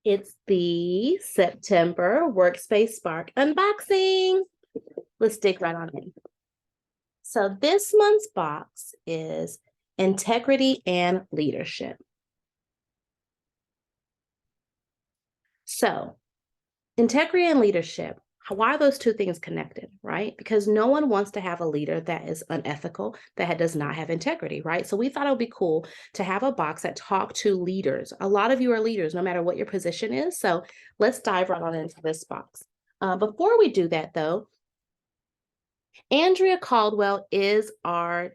It's the September Workspace Spark unboxing. Let's dig right on in. So this month's box is integrity and leadership. So integrity and leadership, why are those two things connected, right? Because no one wants to have a leader that is unethical, that does not have integrity, right? So we thought it would be cool to have a box that talk to leaders. A lot of you are leaders, no matter what your position is. So let's dive right on into this box. Before we do that, though, Andrea Caldwell is our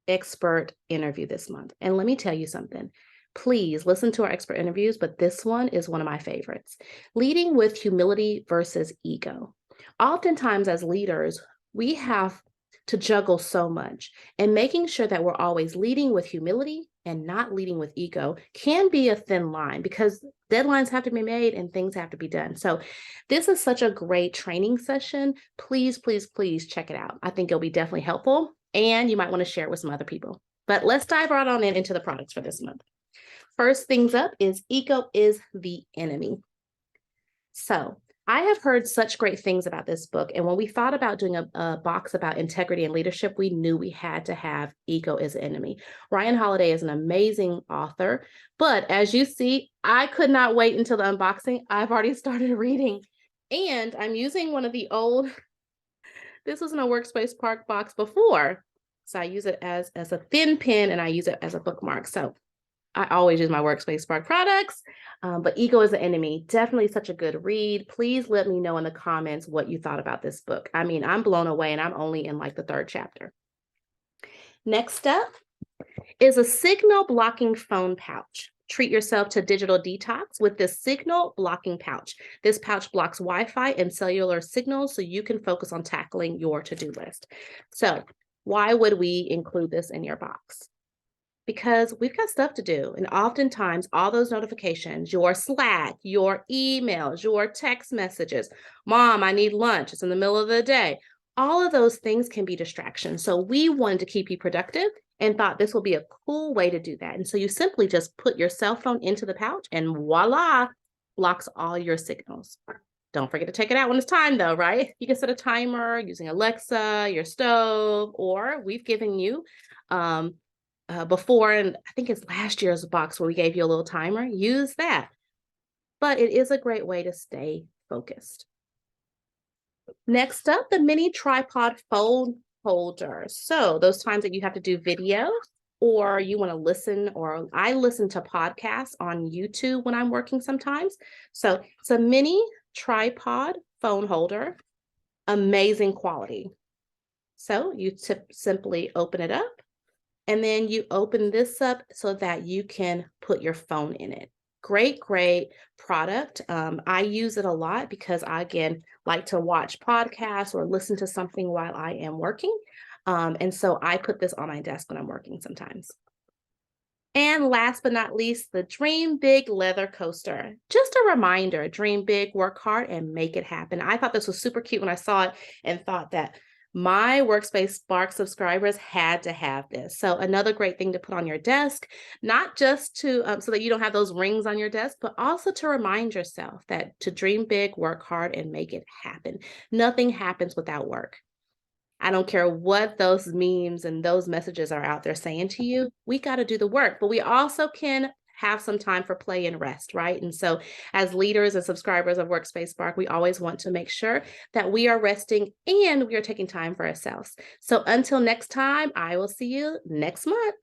expert interview this month. And let me tell you something. Please listen to our expert interviews, but this one is one of my favorites. Leading with humility versus ego. Oftentimes, as leaders, we have to juggle so much, and making sure that we're always leading with humility and not leading with ego can be a thin line because deadlines have to be made and things have to be done. So this is such a great training session. Please, please, please check it out. I think it'll be definitely helpful, and you might want to share it with some other people. But let's dive right on into the products for this month. First things up is ego is the enemy. So I have heard such great things about this book. And when we thought about doing a box about integrity and leadership, we knew we had to have ego as an enemy. Ryan Holiday is an amazing author. But as you see, I could not wait until the unboxing. I've already started reading. And I'm using one of the old, this was in a Workspace Spark box before. So I use it as a thin pen and I use it as a bookmark. So I always use my Workspace Spark products, but Ego is the Enemy, definitely such a good read. Please let me know in the comments what you thought about this book. I mean, I'm blown away and I'm only in like the 3rd chapter. Next up is a signal blocking phone pouch. Treat yourself to digital detox with this signal blocking pouch. This pouch blocks Wi-Fi and cellular signals so you can focus on tackling your to-do list. So why would we include this in your box? Because we've got stuff to do. And oftentimes all those notifications, your Slack, your emails, your text messages, Mom, I need lunch. It's in the middle of the day. All of those things can be distractions. So we wanted to keep you productive and thought this will be a cool way to do that. And so you simply just put your cell phone into the pouch and voila, blocks all your signals. Don't forget to take it out when it's time though, right? You can set a timer using Alexa, your stove, or we've given you before, and I think it's last year's box where we gave you a little timer, use that. But it is a great way to stay focused. Next up, the mini tripod phone holder. So those times that you have to do video or you want to listen, or I listen to podcasts on YouTube when I'm working sometimes. So it's a mini tripod phone holder, amazing quality. So you simply open it up. And then you open this up so that you can put your phone in it. Great, great product. I use it a lot because I, again, like to watch podcasts or listen to something while I am working. And so I put this on my desk when I'm working sometimes. And last but not least, the Dream Big leather coaster. Just a reminder, dream big, work hard, and make it happen. I thought this was super cute when I saw it and thought that my Workspace Spark subscribers had to have this. So another great thing to put on your desk, not just to so that you don't have those rings on your desk, but also to remind yourself that to dream big, work hard, and make it happen. Nothing happens without work. I don't care what those memes and those messages are out there saying to you, we got to do the work, but we also can have some time for play and rest, right? And so as leaders and subscribers of Workspace Spark, we always want to make sure that we are resting and we are taking time for ourselves. So until next time, I will see you next month.